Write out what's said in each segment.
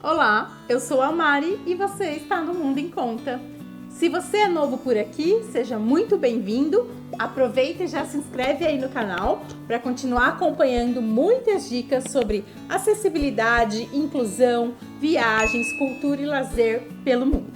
Olá, eu sou a Mari e você está no Mundo em Conta. Se você é novo por aqui, seja muito bem-vindo. Aproveita e já se inscreve aí no canal para continuar acompanhando muitas dicas sobre acessibilidade, inclusão, viagens, cultura e lazer pelo mundo.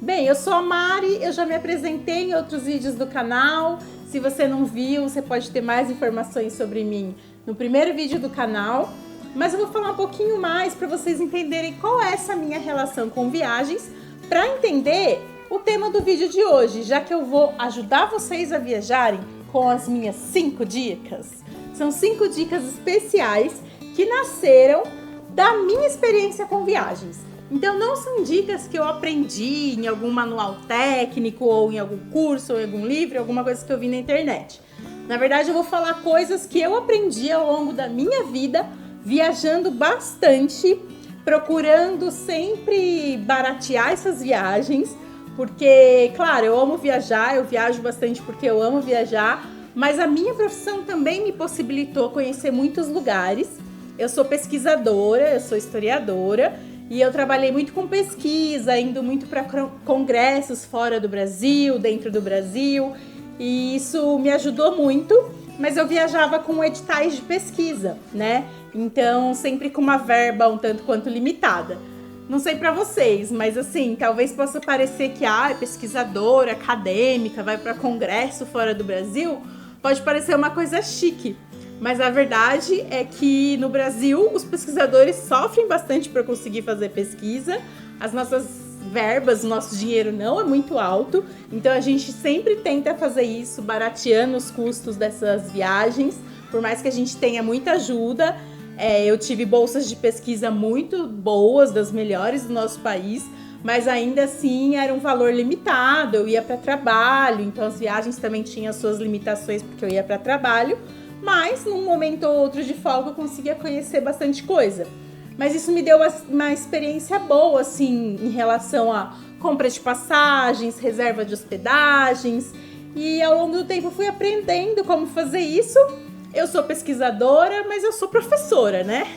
Bem, eu sou a Mari, eu já me apresentei em outros vídeos do canal. Se você não viu, você pode ter mais informações sobre mim no primeiro vídeo do canal. Mas eu vou falar um pouquinho mais para vocês entenderem qual é essa minha relação com viagens, para entender o tema do vídeo de hoje, já que eu vou ajudar vocês a viajarem com as minhas 5 dicas. São 5 dicas especiais que nasceram da minha experiência com viagens. Então não são dicas que eu aprendi em algum manual técnico ou em algum curso ou em algum livro, alguma coisa que eu vi na internet. Na verdade, eu vou falar coisas que eu aprendi ao longo da minha vida, viajando bastante, procurando sempre baratear essas viagens, porque, claro, eu amo viajar, eu viajo bastante porque eu amo viajar, mas a minha profissão também me possibilitou conhecer muitos lugares. Eu sou pesquisadora, eu sou historiadora e eu trabalhei muito com pesquisa, indo muito para congressos fora do Brasil, dentro do Brasil, e isso me ajudou muito. Mas eu viajava com editais de pesquisa, né? Então, sempre com uma verba um tanto quanto limitada. Não sei pra vocês, mas assim, talvez possa parecer que é pesquisadora, acadêmica, vai pra congresso fora do Brasil, pode parecer uma coisa chique. Mas a verdade é que no Brasil, os pesquisadores sofrem bastante para conseguir fazer pesquisa. As nossas verbas, o nosso dinheiro não é muito alto, então a gente sempre tenta fazer isso, barateando os custos dessas viagens, por mais que a gente tenha muita ajuda. Eu tive bolsas de pesquisa muito boas, das melhores do nosso país, mas ainda assim era um valor limitado, eu ia para trabalho, então as viagens também tinham suas limitações porque eu ia para trabalho, mas num momento ou outro de folga eu conseguia conhecer bastante coisa. Mas isso me deu uma experiência boa, assim, em relação a compra de passagens, reserva de hospedagens. E ao longo do tempo eu fui aprendendo como fazer isso. Eu sou pesquisadora, mas eu sou professora, né?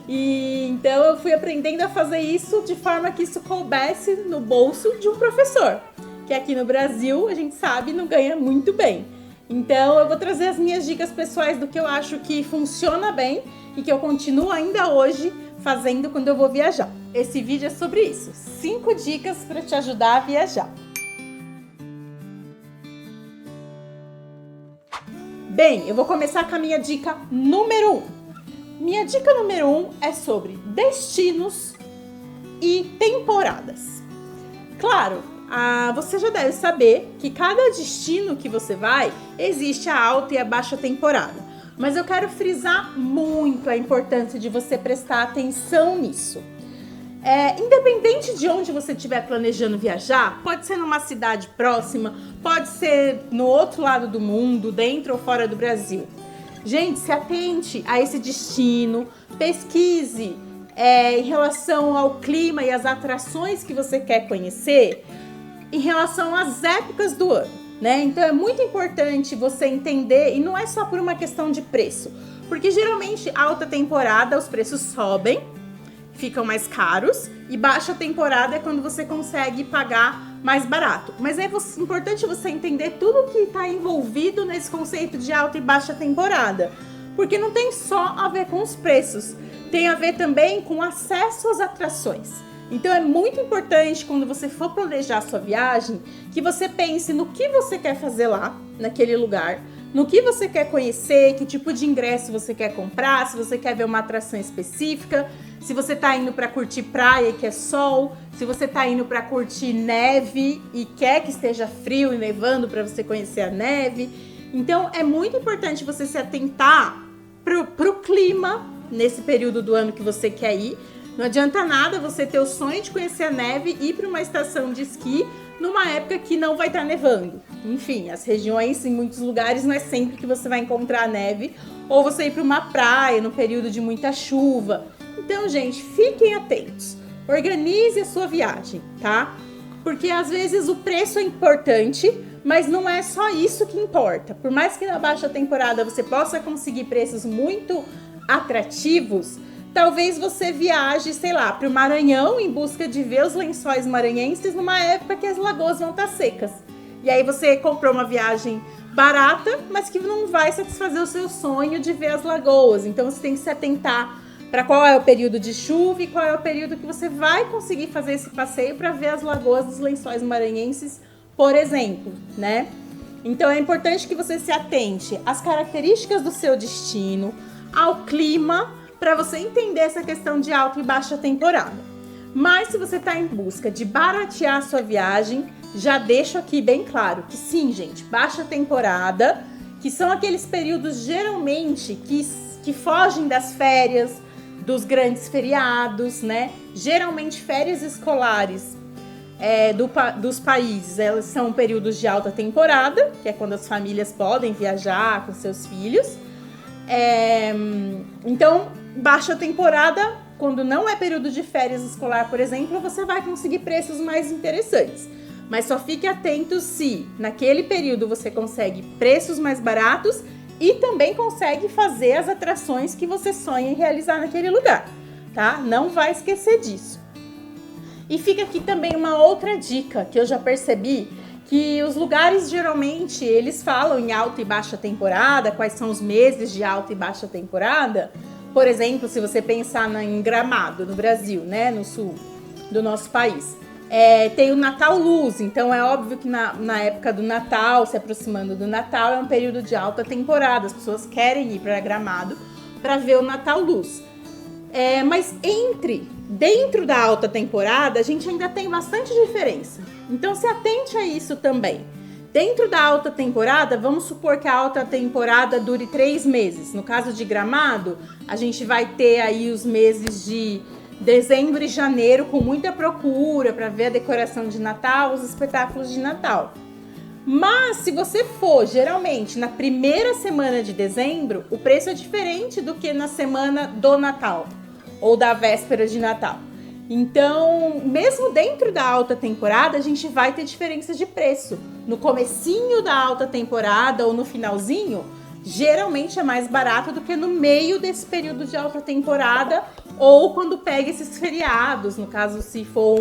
E então eu fui aprendendo a fazer isso de forma que isso coubesse no bolso de um professor, que aqui no Brasil, a gente sabe, não ganha muito bem. Então eu vou trazer as minhas dicas pessoais do que eu acho que funciona bem e que eu continuo ainda hoje fazendo quando eu vou viajar. Esse vídeo é sobre isso. 5 dicas para te ajudar a viajar. Bem, eu vou começar com a minha dica número 1. Minha dica número 1 é sobre destinos e temporadas. Claro, você já deve saber que cada destino que você vai, existe a alta e a baixa temporada. Mas eu quero frisar muito a importância de você prestar atenção nisso. Independente de onde você estiver planejando viajar, pode ser numa cidade próxima, pode ser no outro lado do mundo, dentro ou fora do Brasil. Gente, se atente a esse destino, pesquise em relação ao clima e às atrações que você quer conhecer, em relação às épocas do ano, né? Então é muito importante você entender, e não é só por uma questão de preço, porque geralmente alta temporada os preços sobem, ficam mais caros, e baixa temporada é quando você consegue pagar mais barato. Mas é importante você entender tudo que está envolvido nesse conceito de alta e baixa temporada, porque não tem só a ver com os preços, tem a ver também com acesso às atrações. Então é muito importante, quando você for planejar a sua viagem, que você pense no que você quer fazer lá, naquele lugar, no que você quer conhecer, que tipo de ingresso você quer comprar, se você quer ver uma atração específica, se você tá indo para curtir praia e quer sol, se você tá indo para curtir neve e quer que esteja frio e nevando para você conhecer a neve. Então é muito importante você se atentar pro clima nesse período do ano que você quer ir. Não adianta nada você ter o sonho de conhecer a neve e ir para uma estação de esqui numa época que não vai estar nevando. Enfim, as regiões, em muitos lugares, não é sempre que você vai encontrar neve, ou você ir para uma praia no período de muita chuva. Então, gente, fiquem atentos. Organize a sua viagem, tá? Porque às vezes o preço é importante, mas não é só isso que importa. Por mais que na baixa temporada você possa conseguir preços muito atrativos, talvez você viaje, sei lá, para o Maranhão em busca de ver os lençóis maranhenses numa época que as lagoas vão estar secas. E aí você comprou uma viagem barata, mas que não vai satisfazer o seu sonho de ver as lagoas. Então você tem que se atentar para qual é o período de chuva e qual é o período que você vai conseguir fazer esse passeio para ver as lagoas dos lençóis maranhenses, por exemplo, né? Então é importante que você se atente às características do seu destino, ao clima, para você entender essa questão de alta e baixa temporada. Mas se você está em busca de baratear a sua viagem, já deixo aqui bem claro que sim, gente, baixa temporada, que são aqueles períodos geralmente que fogem das férias, dos grandes feriados, né? Geralmente férias escolares dos países, elas são períodos de alta temporada, que é quando as famílias podem viajar com seus filhos. Então, baixa temporada, quando não é período de férias escolar, por exemplo, você vai conseguir preços mais interessantes. Mas só fique atento se naquele período você consegue preços mais baratos e também consegue fazer as atrações que você sonha em realizar naquele lugar, tá? Não vai esquecer disso. E fica aqui também uma outra dica que eu já percebi, que os lugares geralmente eles falam em alta e baixa temporada, quais são os meses de alta e baixa temporada. Por exemplo, se você pensar em Gramado, no Brasil, né, no sul do nosso país, tem o Natal Luz, então é óbvio que na época do Natal, se aproximando do Natal, é um período de alta temporada, as pessoas querem ir para Gramado para ver o Natal Luz. Mas dentro da alta temporada, a gente ainda tem bastante diferença. Então se atente a isso também. Dentro da alta temporada, vamos supor que a alta temporada dure 3 meses. No caso de Gramado, a gente vai ter aí os meses de dezembro e janeiro com muita procura para ver a decoração de Natal, os espetáculos de Natal. Mas se você for, geralmente, na primeira semana de dezembro, o preço é diferente do que na semana do Natal ou da véspera de Natal. Então, mesmo dentro da alta temporada, a gente vai ter diferença de preço. No comecinho da alta temporada ou no finalzinho, geralmente é mais barato do que no meio desse período de alta temporada ou quando pega esses feriados, no caso se for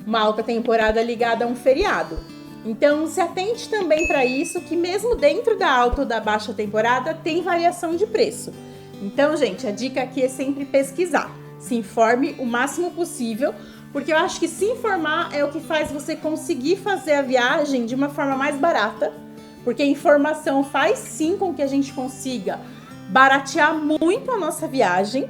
uma alta temporada ligada a um feriado. Então se atente também para isso, que mesmo dentro da alta ou da baixa temporada tem variação de preço. Então, gente, a dica aqui é sempre pesquisar. Se informe o máximo possível, porque eu acho que se informar é o que faz você conseguir fazer a viagem de uma forma mais barata, porque a informação faz sim com que a gente consiga baratear muito a nossa viagem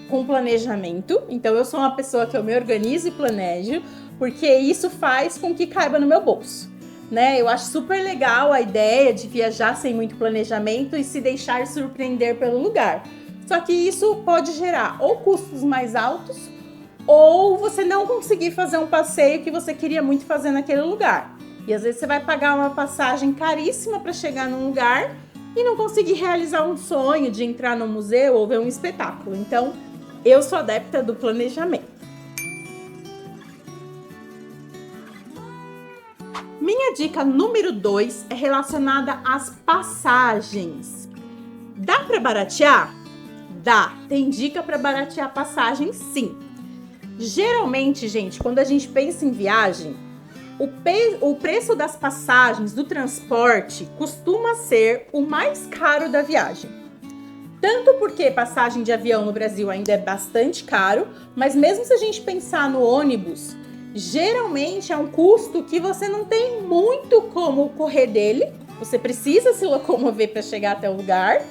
com planejamento. Então eu sou uma pessoa que eu me organizo e planejo, porque isso faz com que caiba no meu bolso, né? Eu acho super legal a ideia de viajar sem muito planejamento e se deixar surpreender pelo lugar. Só que isso pode gerar ou custos mais altos ou você não conseguir fazer um passeio que você queria muito fazer naquele lugar. E às vezes você vai pagar uma passagem caríssima para chegar num lugar e não conseguir realizar um sonho de entrar no museu ou ver um espetáculo. Então, eu sou adepta do planejamento. Minha dica número 2 é relacionada às passagens. Dá para baratear? Dá. Tem dica para baratear passagem, sim. Geralmente, gente, quando a gente pensa em viagem, o preço das passagens do transporte costuma ser o mais caro da viagem. Tanto porque passagem de avião no Brasil ainda é bastante caro, mas mesmo se a gente pensar no ônibus, geralmente é um custo que você não tem muito como correr dele. Você precisa se locomover para chegar até o lugar,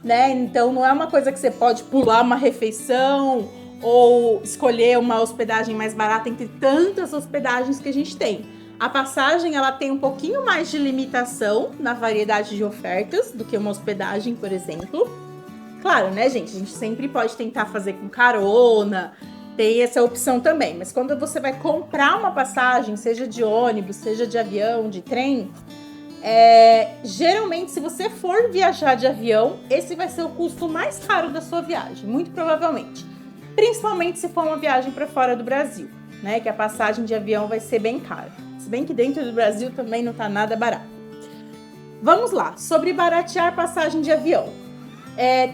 né? Então não é uma coisa que você pode pular uma refeição ou escolher uma hospedagem mais barata entre tantas hospedagens que a gente tem. A passagem ela tem um pouquinho mais de limitação na variedade de ofertas do que uma hospedagem, por exemplo. Claro, né, gente? A gente sempre pode tentar fazer com carona, tem essa opção também. Mas quando você vai comprar uma passagem, seja de ônibus, seja de avião, de trem, geralmente, se você for viajar de avião, esse vai ser o custo mais caro da sua viagem, muito provavelmente. Principalmente se for uma viagem para fora do Brasil, né? Que a passagem de avião vai ser bem cara. Se bem que dentro do Brasil também não tá nada barato. Vamos lá, sobre baratear passagem de avião.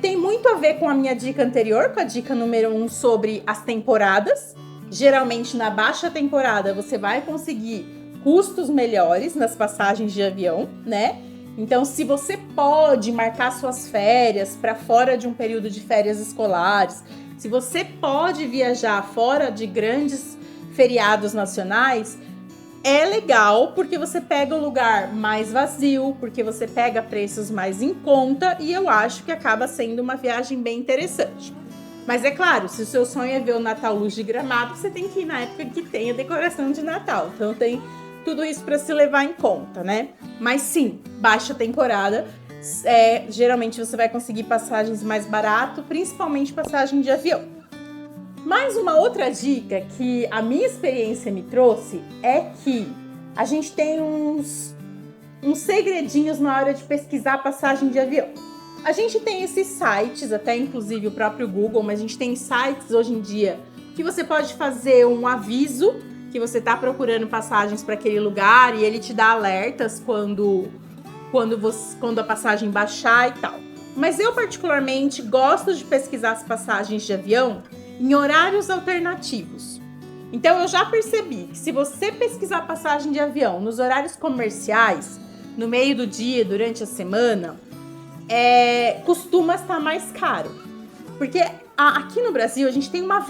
Tem muito a ver com a minha dica anterior, com a dica número 1 sobre as temporadas. Geralmente na baixa temporada você vai conseguir custos melhores nas passagens de avião, né? Então, se você pode marcar suas férias para fora de um período de férias escolares, se você pode viajar fora de grandes feriados nacionais, é legal porque você pega o lugar mais vazio, porque você pega preços mais em conta e eu acho que acaba sendo uma viagem bem interessante. Mas é claro, se o seu sonho é ver o Natal Luz de Gramado, você tem que ir na época que tem a decoração de Natal. Então tem tudo isso para se levar em conta, né? Mas sim, baixa temporada, geralmente você vai conseguir passagens mais barato, principalmente passagem de avião. Mais uma outra dica que a minha experiência me trouxe é que a gente tem uns segredinhos na hora de pesquisar passagem de avião. A gente tem esses sites, até inclusive o próprio Google, mas a gente tem sites hoje em dia que você pode fazer um aviso que você está procurando passagens para aquele lugar e ele te dá alertas quando a passagem baixar e tal. Mas eu particularmente gosto de pesquisar as passagens de avião em horários alternativos. Então eu já percebi que se você pesquisar passagem de avião nos horários comerciais, no meio do dia, durante a semana, costuma estar mais caro. Porque aqui no Brasil a gente tem uma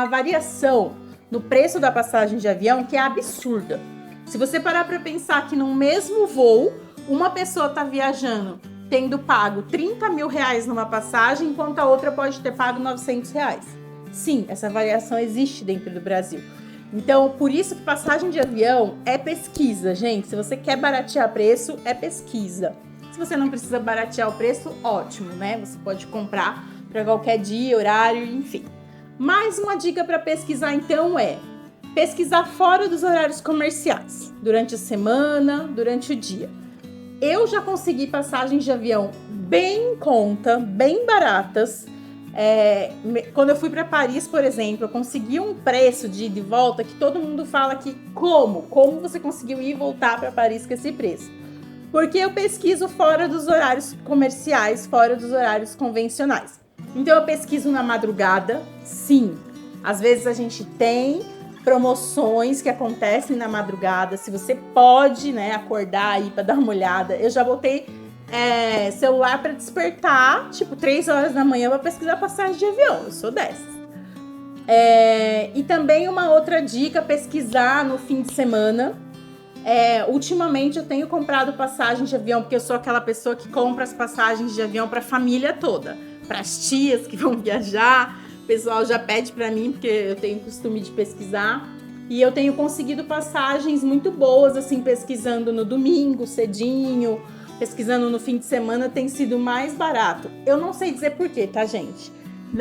variação no preço da passagem de avião que é absurda. Se você parar para pensar que no mesmo voo, uma pessoa está viajando tendo pago 30 mil reais numa passagem, enquanto a outra pode ter pago 900 reais. Sim, essa variação existe dentro do Brasil. Então, por isso que passagem de avião é pesquisa, gente. Se você quer baratear preço, é pesquisa. Se você não precisa baratear o preço, ótimo, né? Você pode comprar para qualquer dia, horário, enfim. Mais uma dica para pesquisar, então, é pesquisar fora dos horários comerciais, durante a semana, durante o dia. Eu já consegui passagens de avião bem em conta, bem baratas. Quando eu fui para Paris, por exemplo, eu consegui um preço de ida e volta que todo mundo fala que como você conseguiu ir e voltar para Paris com esse preço? Porque eu pesquiso fora dos horários comerciais, fora dos horários convencionais. Então eu pesquiso na madrugada, sim. Às vezes a gente tem promoções que acontecem na madrugada. Se você pode, né, acordar aí para dar uma olhada. Eu já botei celular para despertar, tipo 3 horas da manhã para pesquisar passagem de avião. Eu sou dessas. E também uma outra dica, pesquisar no fim de semana. Ultimamente eu tenho comprado passagem de avião, porque eu sou aquela pessoa que compra as passagens de avião para a família toda. Para as tias que vão viajar, o pessoal já pede para mim, porque eu tenho costume de pesquisar. E eu tenho conseguido passagens muito boas, assim, pesquisando no domingo, cedinho, pesquisando no fim de semana, tem sido mais barato. Eu não sei dizer porquê, tá, gente?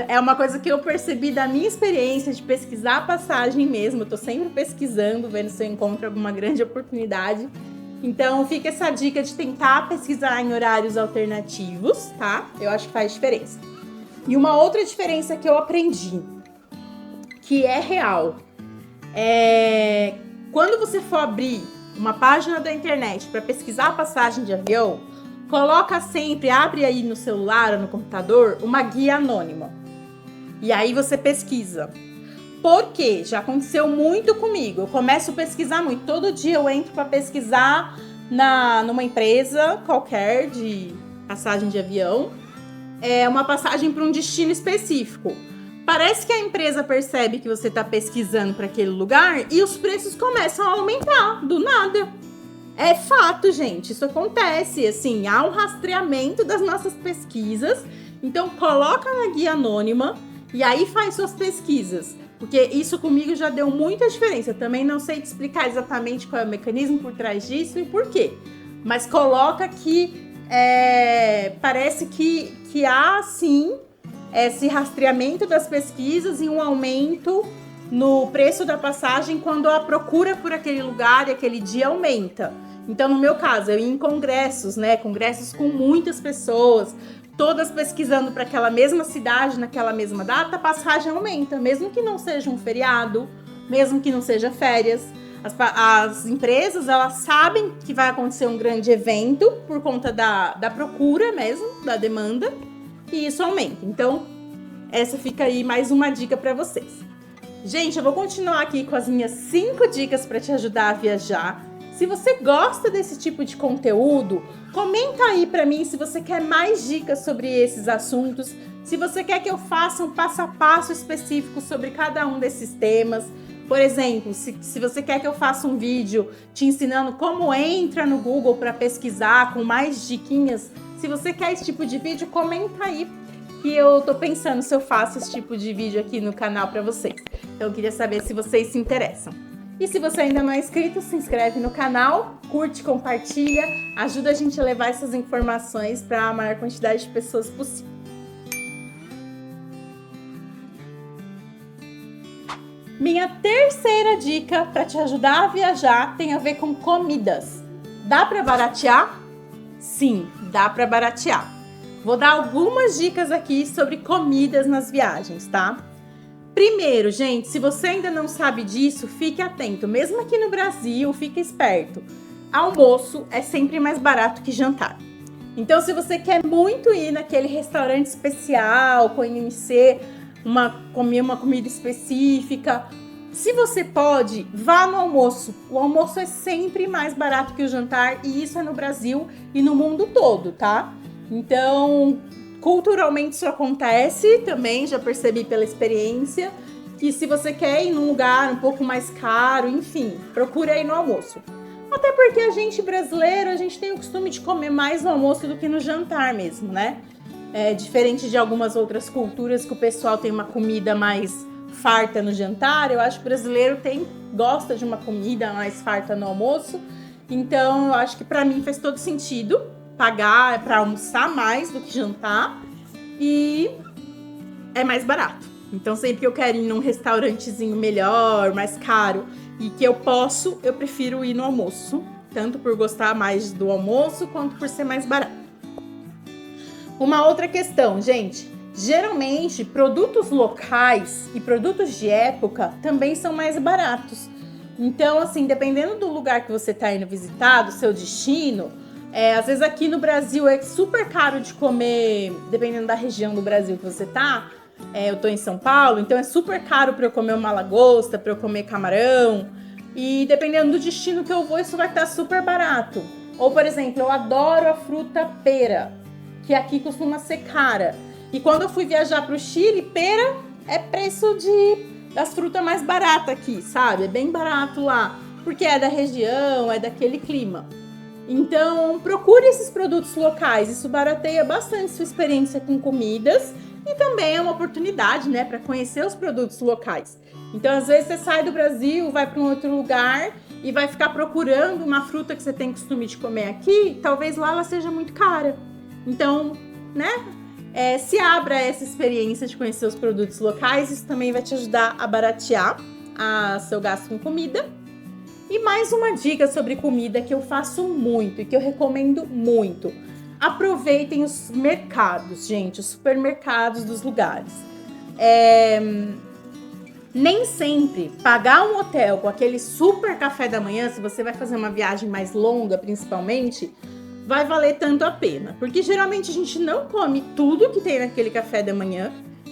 É uma coisa que eu percebi da minha experiência de pesquisar a passagem mesmo. Eu tô sempre pesquisando, vendo se eu encontro alguma grande oportunidade. Então, fica essa dica de tentar pesquisar em horários alternativos, tá? Eu acho que faz diferença. E uma outra diferença que eu aprendi, que é real, quando você for abrir uma página da internet para pesquisar a passagem de avião, coloca sempre, abre aí no celular ou no computador, uma guia anônima. E aí você pesquisa. Porque já aconteceu muito comigo. Eu começo a pesquisar muito. Todo dia eu entro para pesquisar numa empresa qualquer de passagem de avião. Uma passagem para um destino específico. Parece que a empresa percebe que você está pesquisando para aquele lugar e os preços começam a aumentar do nada. É fato, gente. Isso acontece. Assim, há um rastreamento das nossas pesquisas. Então, coloca na guia anônima e aí faz suas pesquisas. Porque isso comigo já deu muita diferença. Eu também não sei te explicar exatamente qual é o mecanismo por trás disso e por quê. Mas coloca que parece que há, sim, esse rastreamento das pesquisas e um aumento no preço da passagem quando a procura por aquele lugar e aquele dia aumenta. Então, no meu caso, eu ia em congressos, né? Congressos com muitas pessoas, todas pesquisando para aquela mesma cidade, naquela mesma data, a passagem aumenta, mesmo que não seja um feriado, mesmo que não seja férias. As empresas, elas sabem que vai acontecer um grande evento por conta da procura mesmo, da demanda. e isso aumenta. Então, essa fica aí mais uma dica para vocês. Gente, eu vou continuar aqui com as minhas 5 dicas para te ajudar a viajar. Se você gosta desse tipo de conteúdo, comenta aí para mim se você quer mais dicas sobre esses assuntos, se você quer que eu faça um passo a passo específico sobre cada um desses temas. Por exemplo, se você quer que eu faça um vídeo te ensinando como entra no Google para pesquisar com mais diquinhas, se você quer esse tipo de vídeo, comenta aí que eu tô pensando se eu faço esse tipo de vídeo aqui no canal para vocês. Então eu queria saber se vocês se interessam. E se você ainda não é inscrito, se inscreve no canal, curte, compartilha, ajuda a gente a levar essas informações para a maior quantidade de pessoas possível. Minha terceira dica para te ajudar a viajar tem a ver com comidas. Dá para baratear? Sim, dá para baratear. Vou dar algumas dicas aqui sobre comidas nas viagens, tá? Primeiro, gente, se você ainda não sabe disso, fique atento. Mesmo aqui no Brasil, fique esperto. Almoço é sempre mais barato que jantar. Então, se você quer muito ir naquele restaurante especial, conhecer comer uma comida específica, se você pode, vá no almoço. O almoço é sempre mais barato que o jantar e isso é no Brasil e no mundo todo, tá? Então, culturalmente isso acontece também, já percebi pela experiência, que se você quer ir num lugar um pouco mais caro, enfim, procura ir no almoço. Até porque a gente brasileiro, a gente tem o costume de comer mais no almoço do que no jantar mesmo, né? Diferente de algumas outras culturas que o pessoal tem uma comida mais farta no jantar, eu acho que o brasileiro gosta de uma comida mais farta no almoço. Então, eu acho que pra mim faz todo sentido pagar para almoçar mais do que jantar e é mais barato. Então, sempre que eu quero ir num restaurantezinho melhor, mais caro e que eu prefiro ir no almoço, tanto por gostar mais do almoço quanto por ser mais barato. Uma outra questão, gente, geralmente produtos locais e produtos de época também são mais baratos. Então, assim, dependendo do lugar que você está indo visitar, do seu destino, às vezes aqui no Brasil é super caro de comer, dependendo da região do Brasil que você tá. Eu tô em São Paulo, então é super caro para eu comer uma lagosta, para eu comer camarão. E dependendo do destino que eu vou, isso vai estar super barato. Ou, por exemplo, eu adoro a fruta pera, que aqui costuma ser cara. E quando eu fui viajar para o Chile, pera é preço das frutas mais baratas aqui, sabe? É bem barato lá, porque é da região, é daquele clima. Então, procure esses produtos locais, isso barateia bastante sua experiência com comidas e também é uma oportunidade, né, para conhecer os produtos locais. Então, às vezes você sai do Brasil, vai para um outro lugar e vai ficar procurando uma fruta que você tem costume de comer aqui, talvez lá ela seja muito cara. Então, né, se abra essa experiência de conhecer os produtos locais, isso também vai te ajudar a baratear seu gasto com comida. E mais uma dica sobre comida que eu faço muito e que eu recomendo muito. Aproveitem os mercados, gente, os supermercados dos lugares. Nem sempre pagar um hotel com aquele super café da manhã, se você vai fazer uma viagem mais longa, principalmente, vai valer tanto a pena. Porque geralmente a gente não come tudo que tem naquele café da manhã.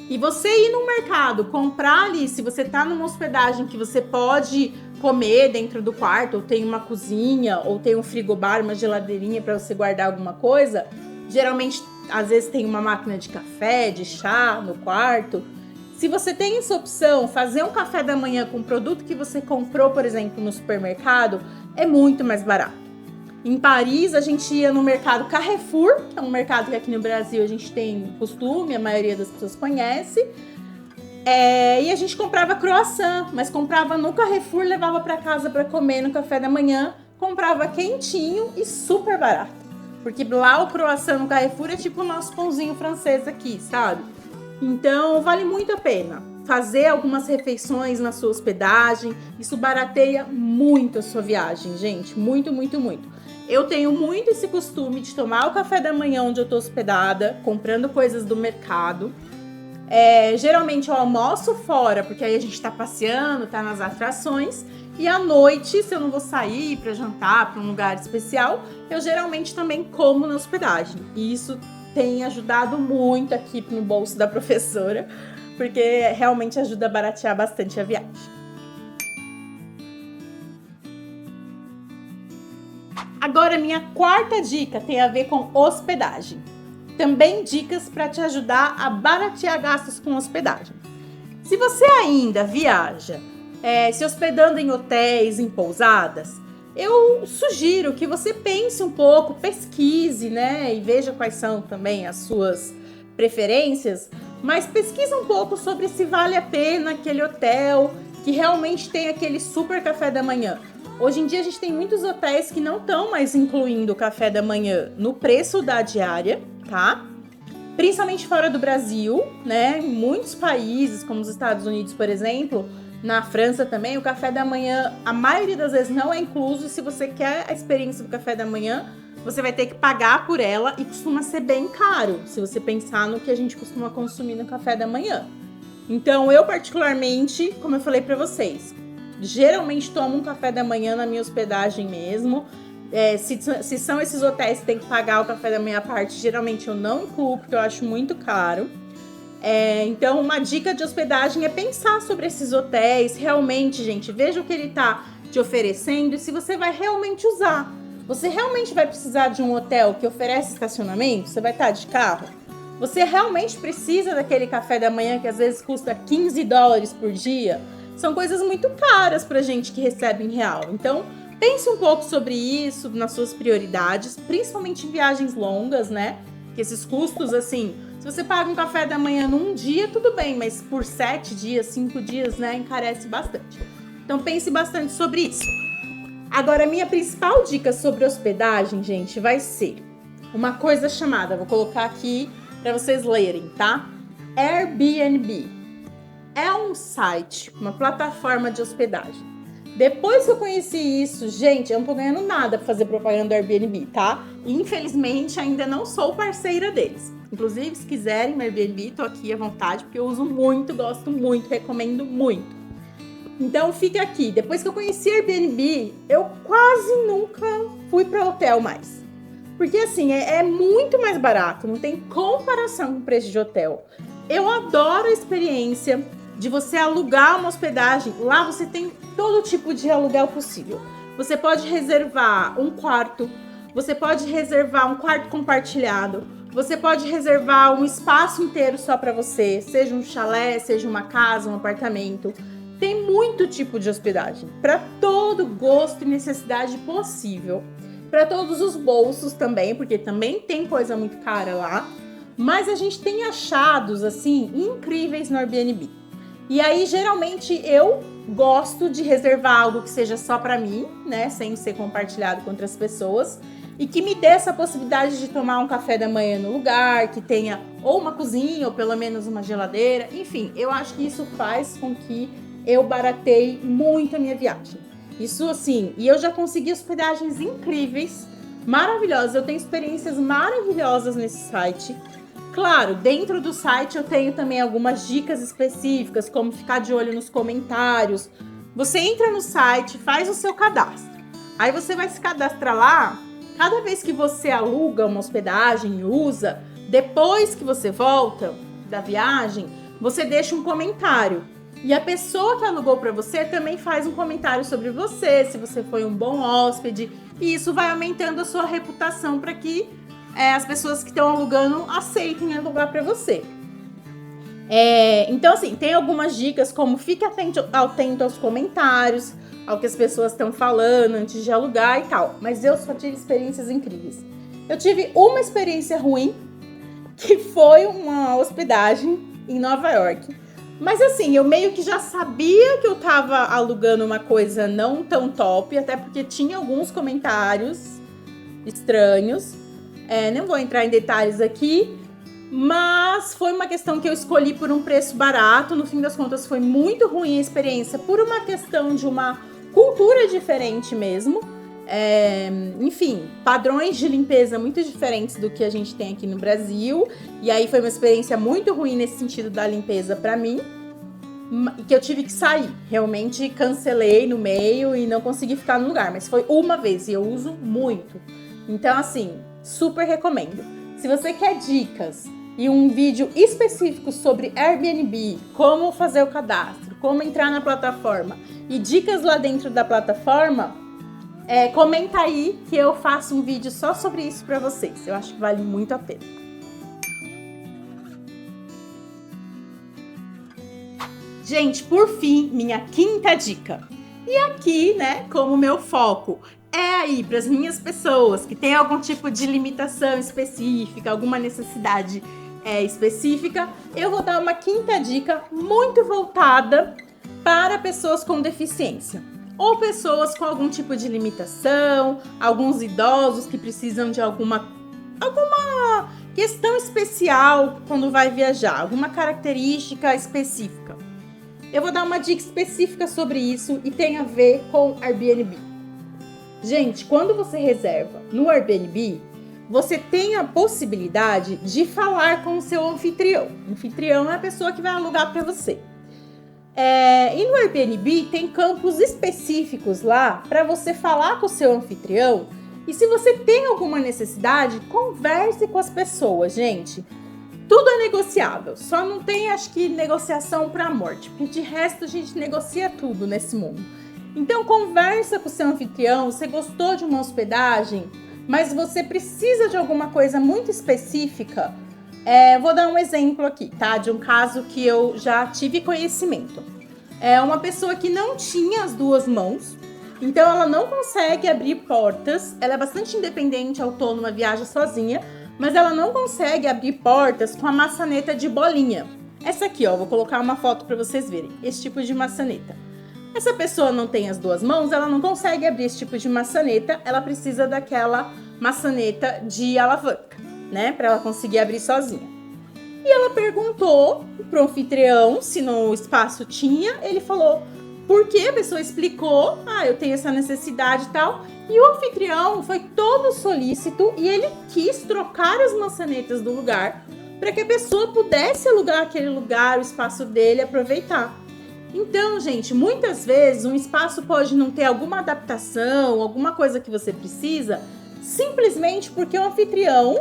E você ir no mercado, comprar ali, se você tá numa hospedagem que você pode comer dentro do quarto, ou tem uma cozinha, ou tem um frigobar, uma geladeirinha para você guardar alguma coisa, geralmente, às vezes tem uma máquina de café, de chá no quarto. Se você tem essa opção, fazer um café da manhã com um produto que você comprou, por exemplo, no supermercado, é muito mais barato. Em Paris, a gente ia no mercado Carrefour, que é um mercado que aqui no Brasil a gente tem costume, a maioria das pessoas conhece. E a gente comprava croissant, mas comprava no Carrefour, levava para casa para comer no café da manhã, comprava quentinho e super barato. Porque lá o croissant no Carrefour é tipo o nosso pãozinho francês aqui, sabe? Então, vale muito a pena fazer algumas refeições na sua hospedagem. Isso barateia muito a sua viagem, gente. Muito, muito, muito. Eu tenho muito esse costume de tomar o café da manhã onde eu tô hospedada, comprando coisas do mercado. Geralmente eu almoço fora, porque aí a gente tá passeando, tá nas atrações. E à noite, se eu não vou sair para jantar para um lugar especial, eu geralmente também como na hospedagem. E isso tem ajudado muito aqui no bolso da professora, porque realmente ajuda a baratear bastante a viagem. Agora, minha quarta dica tem a ver com hospedagem. Também dicas para te ajudar a baratear gastos com hospedagem. Se você ainda viaja se hospedando em hotéis, em pousadas, eu sugiro que você pense um pouco, pesquise, né? E veja quais são também as suas preferências, mas pesquise um pouco sobre se vale a pena aquele hotel que realmente tem aquele super café da manhã. Hoje em dia a gente tem muitos hotéis que não estão mais incluindo o café da manhã no preço da diária, tá? Principalmente fora do Brasil, né? Em muitos países, como os Estados Unidos, por exemplo, na França também, o café da manhã, a maioria das vezes não é incluso. E se você quer a experiência do café da manhã, você vai ter que pagar por ela e costuma ser bem caro, se você pensar no que a gente costuma consumir no café da manhã. Então, eu particularmente, como eu falei pra vocês, geralmente tomo um café da manhã na minha hospedagem mesmo. Se são esses hotéis que tem que pagar o café da manhã à parte, geralmente eu não incluo, porque eu acho muito caro. Então, uma dica de hospedagem é pensar sobre esses hotéis. Realmente, gente, veja o que ele tá te oferecendo e se você vai realmente usar. Você realmente vai precisar de um hotel que oferece estacionamento? Você vai estar de carro? Você realmente precisa daquele café da manhã que às vezes custa $15 por dia? São coisas muito caras pra gente que recebe em real. Então, pense um pouco sobre isso, nas suas prioridades, principalmente em viagens longas, né? Que esses custos, assim, se você paga um café da manhã num dia, tudo bem, mas por 7 dias, 5 dias, né, encarece bastante. Então, pense bastante sobre isso. Agora, a minha principal dica sobre hospedagem, gente, vai ser uma coisa chamada, vou colocar aqui para vocês lerem, tá? Airbnb. É um site, uma plataforma de hospedagem. Depois que eu conheci isso, gente, eu não tô ganhando nada pra fazer propaganda do Airbnb, tá? Infelizmente, ainda não sou parceira deles. Inclusive, se quiserem no Airbnb, tô aqui à vontade, porque eu uso muito, gosto muito, recomendo muito. Então, fica aqui. Depois que eu conheci Airbnb, eu quase nunca fui pra hotel mais. Porque, assim, é muito mais barato, não tem comparação com o preço de hotel. Eu adoro a experiência de você alugar uma hospedagem. Lá você tem todo tipo de aluguel possível. Você pode reservar um quarto, você pode reservar um quarto compartilhado, você pode reservar um espaço inteiro só para você, seja um chalé, seja uma casa, um apartamento. Tem muito tipo de hospedagem, para todo gosto e necessidade possível. Para todos os bolsos também, porque também tem coisa muito cara lá. Mas a gente tem achados, assim, incríveis no Airbnb. E aí, geralmente, eu gosto de reservar algo que seja só para mim, né? Sem ser compartilhado com outras pessoas. E que me dê essa possibilidade de tomar um café da manhã no lugar, que tenha ou uma cozinha, ou pelo menos uma geladeira. Enfim, eu acho que isso faz com que eu barateie muito a minha viagem. Isso, assim, e eu já consegui hospedagens incríveis, maravilhosas. Eu tenho experiências maravilhosas nesse site. Claro, dentro do site eu tenho também algumas dicas específicas, como ficar de olho nos comentários. Você entra no site, faz o seu cadastro. Aí você vai se cadastrar lá. Cada vez que você aluga uma hospedagem e usa, depois que você volta da viagem, você deixa um comentário. E a pessoa que alugou para você também faz um comentário sobre você, se você foi um bom hóspede. E isso vai aumentando a sua reputação para que as pessoas que estão alugando aceitem alugar para você. Então, assim, tem algumas dicas como fique atento aos comentários, ao que as pessoas estão falando antes de alugar e tal. Mas eu só tive experiências incríveis. Eu tive uma experiência ruim, que foi uma hospedagem em Nova York. Mas assim, eu meio que já sabia que eu tava alugando uma coisa não tão top, até porque tinha alguns comentários estranhos. Não vou entrar em detalhes aqui, mas foi uma questão que eu escolhi por um preço barato. No fim das contas, foi muito ruim a experiência por uma questão de uma cultura diferente mesmo. Enfim, padrões de limpeza muito diferentes do que a gente tem aqui no Brasil. E aí foi uma experiência muito ruim nesse sentido da limpeza pra mim, que eu tive que sair. Realmente cancelei no meio e não consegui ficar no lugar, mas foi uma vez e eu uso muito. Então, assim, super recomendo. Se você quer dicas e um vídeo específico sobre Airbnb, como fazer o cadastro, como entrar na plataforma e dicas lá dentro da plataforma, comenta aí que eu faço um vídeo só sobre isso para vocês. Eu acho que vale muito a pena. Gente, por fim, minha quinta dica. E aqui, né, como meu foco é aí para as minhas pessoas que têm algum tipo de limitação específica, alguma necessidade específica, eu vou dar uma quinta dica muito voltada para pessoas com deficiência ou pessoas com algum tipo de limitação, alguns idosos que precisam de alguma questão especial quando vai viajar, alguma característica específica. Eu vou dar uma dica específica sobre isso e tem a ver com Airbnb. Gente, quando você reserva no Airbnb, você tem a possibilidade de falar com o seu anfitrião. O anfitrião é a pessoa que vai alugar para você. E no Airbnb tem campos específicos lá para você falar com o seu anfitrião. E se você tem alguma necessidade, converse com as pessoas, gente. Tudo é negociável, só não tem, acho que, negociação para a morte, porque de resto a gente negocia tudo nesse mundo. Então conversa com o seu anfitrião, você gostou de uma hospedagem, mas você precisa de alguma coisa muito específica. Vou dar um exemplo aqui, tá? De um caso que eu já tive conhecimento. É uma pessoa que não tinha as duas mãos, então ela não consegue abrir portas, ela é bastante independente, autônoma, viaja sozinha, mas ela não consegue abrir portas com a maçaneta de bolinha. Essa aqui, ó, vou colocar uma foto para vocês verem, esse tipo de maçaneta. Essa pessoa não tem as duas mãos, ela não consegue abrir esse tipo de maçaneta, ela precisa daquela maçaneta de alavanca, né, para ela conseguir abrir sozinha. E ela perguntou pro anfitrião se no espaço tinha, ele falou por quê, a pessoa explicou, eu tenho essa necessidade e tal, e o anfitrião foi todo solícito e ele quis trocar as maçanetas do lugar para que a pessoa pudesse alugar aquele lugar, o espaço dele, aproveitar. Então, gente, muitas vezes um espaço pode não ter alguma adaptação, alguma coisa que você precisa, simplesmente porque o anfitrião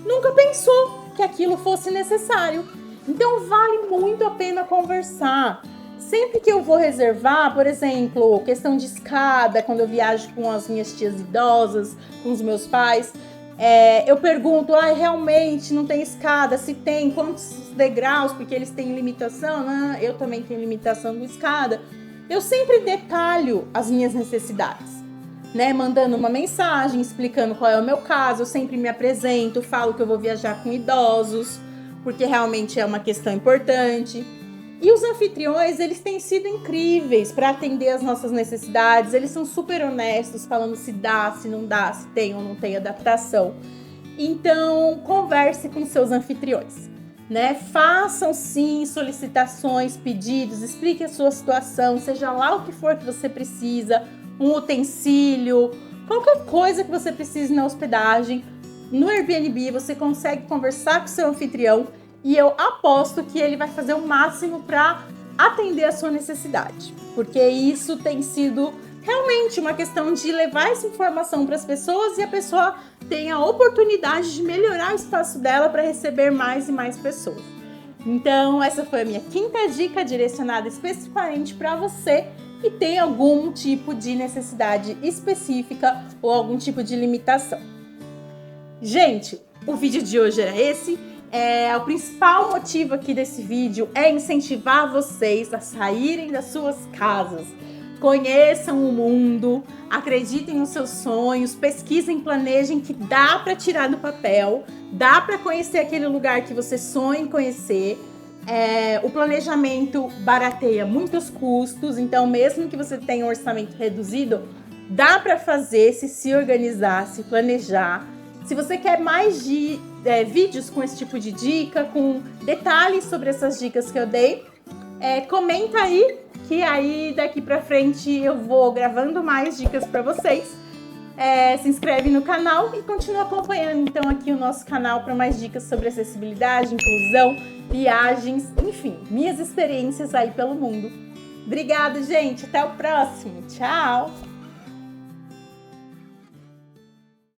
nunca pensou que aquilo fosse necessário. Então, vale muito a pena conversar. Sempre que eu vou reservar, por exemplo, questão de escada, quando eu viajo com as minhas tias idosas, com os meus pais, eu pergunto, realmente não tem escada? Se tem, quantos degraus? Porque eles têm limitação, né? Eu também tenho limitação de escada. Eu sempre detalho as minhas necessidades, né? Mandando uma mensagem, explicando qual é o meu caso, eu sempre me apresento, falo que eu vou viajar com idosos, porque realmente é uma questão importante. E os anfitriões, eles têm sido incríveis para atender as nossas necessidades. Eles são super honestos, falando se dá, se não dá, se tem ou não tem adaptação. Então, converse com seus anfitriões, né? Façam sim solicitações, pedidos, explique a sua situação, seja lá o que for que você precisa, um utensílio, qualquer coisa que você precise na hospedagem. No Airbnb, você consegue conversar com seu anfitrião e eu aposto que ele vai fazer o máximo para atender a sua necessidade, porque isso tem sido realmente uma questão de levar essa informação para as pessoas e a pessoa tem a oportunidade de melhorar o espaço dela para receber mais e mais pessoas. Então, essa foi a minha quinta dica, direcionada especificamente para você que tem algum tipo de necessidade específica ou algum tipo de limitação. Gente, o vídeo de hoje era esse. O principal motivo aqui desse vídeo é incentivar vocês a saírem das suas casas. Conheçam o mundo, acreditem nos seus sonhos, pesquisem, planejem, que dá para tirar do papel, dá para conhecer aquele lugar que você sonha em conhecer. O planejamento barateia muitos custos, então mesmo que você tenha um orçamento reduzido, dá para fazer, se organizar, se planejar. Se você quer mais vídeos com esse tipo de dica, com detalhes sobre essas dicas que eu dei, comenta aí, que aí daqui pra frente eu vou gravando mais dicas para vocês. Se inscreve no canal e continua acompanhando então aqui o nosso canal para mais dicas sobre acessibilidade, inclusão, viagens, enfim, minhas experiências aí pelo mundo. Obrigada, gente. Até o próximo. Tchau!